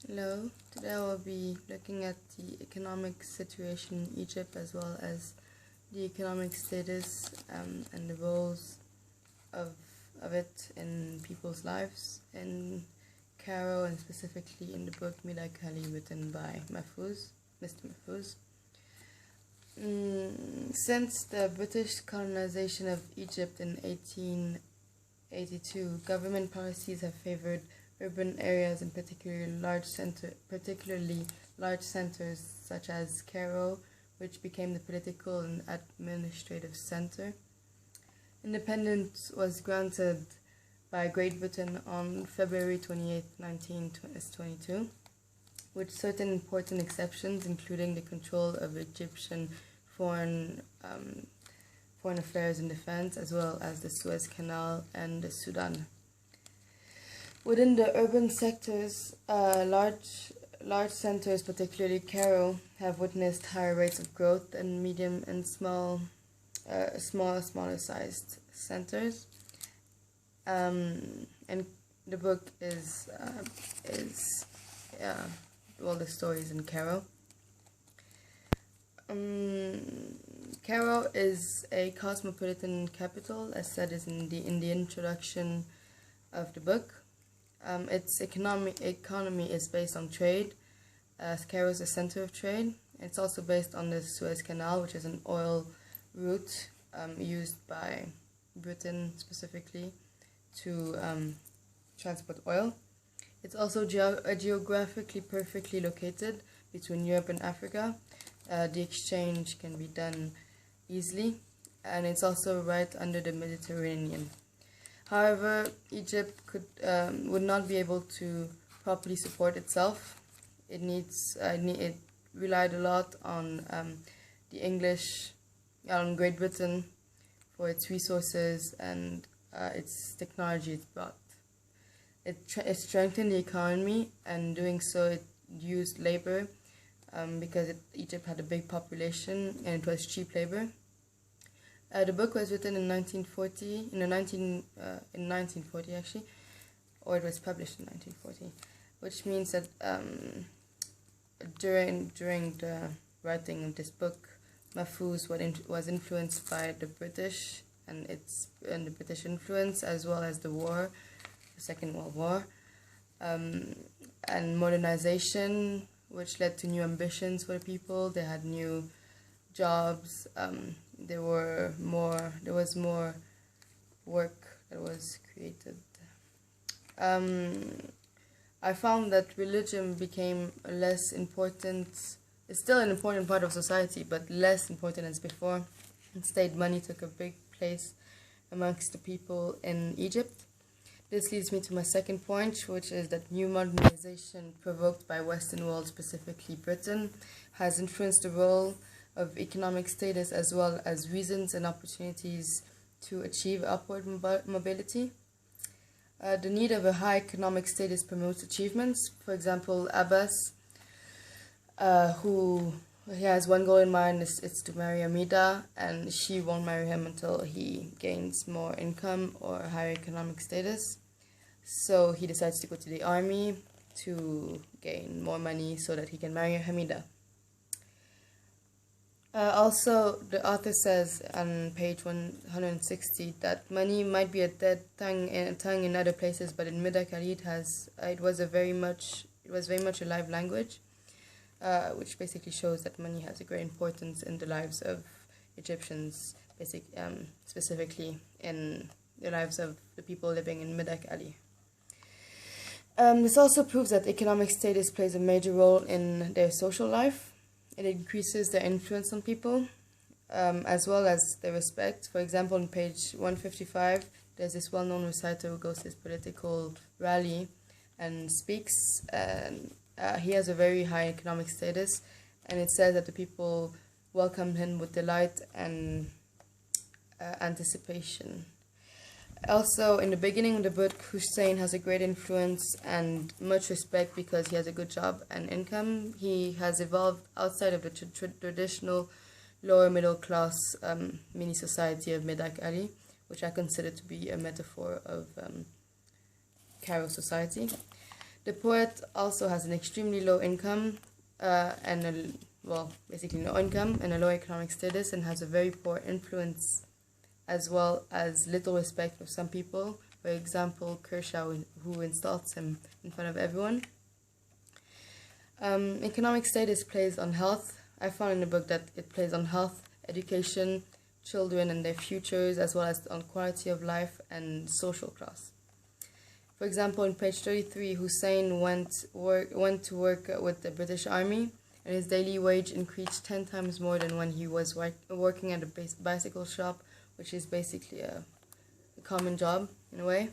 Hello, today I will be looking at the economic situation in Egypt as well as the economic status and the roles of, of it in people's lives in Cairo and specifically in the book Mila Kali written by Mr. Mahfouz. Since the British colonization of Egypt in 1882, government policies have favored urban areas and particularly large centers such as Cairo, which became the political and administrative center. Independence was granted by Great Britain on February 28, 1922, with certain important exceptions, including the control of Egyptian foreign affairs and defense, as well as the Suez Canal and the Sudan. Within the urban sectors, large centers, particularly Cairo, have witnessed higher rates of growth than medium and smaller sized centers. And the book is the stories in Cairo. Cairo is a cosmopolitan capital, as said is in the introduction of the book. Its economy is based on trade, as Cairo is a center of trade. It's also based on the Suez Canal, which is an oil route used by Britain specifically to transport oil. It's also geographically perfectly located between Europe and Africa. The exchange can be done easily, and it's also right under the Mediterranean. However, Egypt would not be able to properly support itself. It relied a lot on the English, on Great Britain, for its resources and its technology it brought. It strengthened the economy, and doing so, it used labor because Egypt had a big population and it was cheap labor. The book was written in 1940 actually, or it was published in 1940, which means that during the writing of this book, Mahfouz was influenced by the British and the British influence, as well as the Second World War, and modernization, which led to new ambitions for the people. They had new jobs. There was more work that was created. I found that religion became less important. It's still an important part of society, but less important as before. Instead, money took a big place amongst the people in Egypt. This leads me to my second point, which is that new modernization provoked by Western world, specifically Britain, has influenced the role of economic status as well as reasons and opportunities to achieve upward mobility. The need of a high economic status promotes achievements. For example, Abbas, he has one goal in mind, it's to marry Amida, and she won't marry him until he gains more income or higher economic status. So he decides to go to the army to gain more money so that he can marry Hamida. Also, the author says on page 160 that money might be a dead tongue in other places, but in Mila Kali it was very much a live language, which basically shows that money has a great importance in the lives of Egyptians, specifically in the lives of the people living in Mila Kali. This also proves that economic status plays a major role in their social life. It increases their influence on people, as well as their respect. For example, on page 155, there's this well-known reciter who goes to his political rally and speaks, and he has a very high economic status, and it says that the people welcome him with delight and anticipation. Also, in the beginning of the book, Hussein has a great influence and much respect because he has a good job and income. He has evolved outside of the traditional lower middle class mini society of Medak Ali, which I consider to be a metaphor of Cairo society. The poet also has an extremely low income basically no income and a low economic status, and has a very poor influence as well as little respect for some people. For example, Kershaw, who insults him in front of everyone. Economic status plays on health. I found in the book that it plays on health, education, children and their futures, as well as on quality of life and social class. For example, in page 33, Hussein went to work with the British Army, and his daily wage increased 10 times more than when he was working at a bicycle shop, which is basically a common job in a way.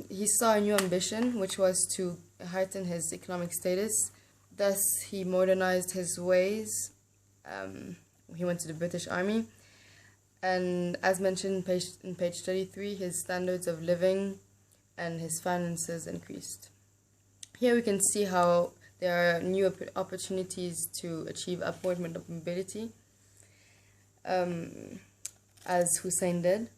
He saw a new ambition, which was to heighten his economic status. Thus, he modernized his ways. He went to the British Army. And as mentioned in page 33, his standards of living and his finances increased. Here we can see how there are new opportunities to achieve upward mobility, as Hussein did.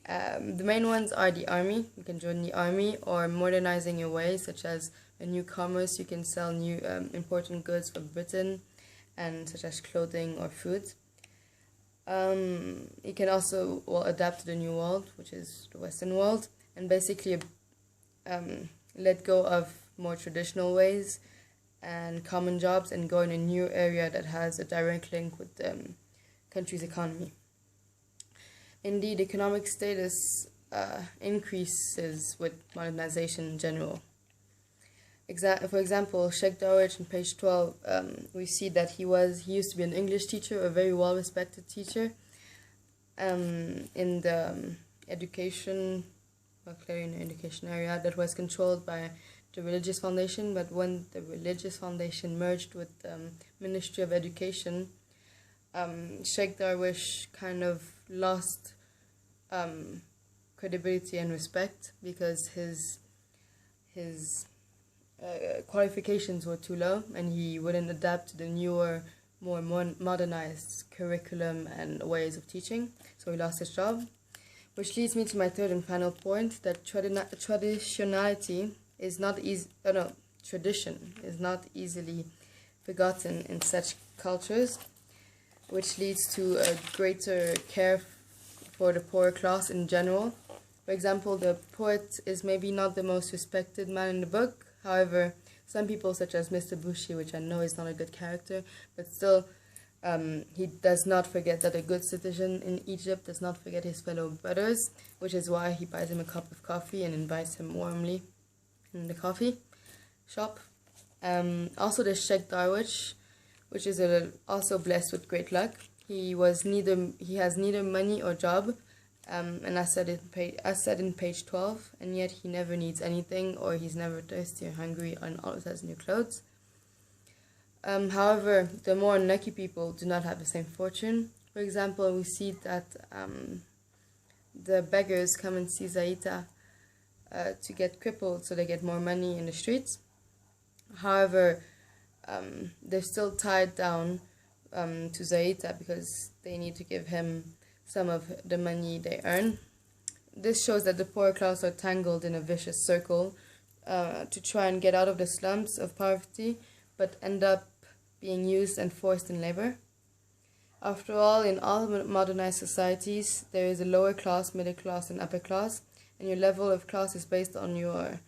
The main ones are the army. You can join the army, or modernizing your ways, such as a new commerce. You can sell new important goods from Britain, and such as clothing or food. You can also adapt to the new world, which is the Western world, and basically let go of more traditional ways and common jobs, and go in a new area that has a direct link with the country's economy. Indeed, economic status increases with modernization in general. For example, Sheikh Darwish on page 12, we see that he used to be an English teacher, a very well-respected teacher in the education area that was controlled by the Religious Foundation. But when the Religious Foundation merged with the Ministry of Education, Sheikh Darwish kind of lost credibility and respect, because his qualifications were too low, and he wouldn't adapt to the newer, more modernized curriculum and ways of teaching, so he lost his job. Which leads me to my third and final point, that traditionality is not tradition is not easily forgotten in such cultures, which leads to a greater care for the poorer class in general. For example, the poet is maybe not the most respected man in the book. However, some people, such as Mr. Bushi, which I know is not a good character, but still, he does not forget that a good citizen in Egypt does not forget his fellow brothers, which is why he buys him a cup of coffee and invites him warmly in the coffee shop. Also, the Sheikh Darwish, which is also blessed with great luck. He has neither money or job, and as said in page 12, and yet he never needs anything, or he's never thirsty or hungry, and always has new clothes. However, the more unlucky people do not have the same fortune. For example, we see that the beggars come and see Zaita to get crippled, so they get more money in the streets. However, they're still tied down to Zaita, because they need to give him some of the money they earn. This shows that the poor class are tangled in a vicious circle to try and get out of the slums of poverty, but end up being used and forced in labor. After all, in all modernized societies, there is a lower class, middle class, and upper class, and your level of class is based on your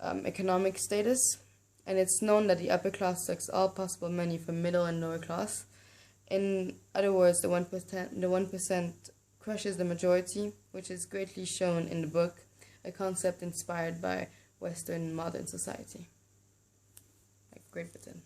economic status. And it's known that the upper class sucks all possible money from middle and lower class. In other words, the 1% crushes the majority, which is greatly shown in the book, a concept inspired by Western modern society, like Great Britain.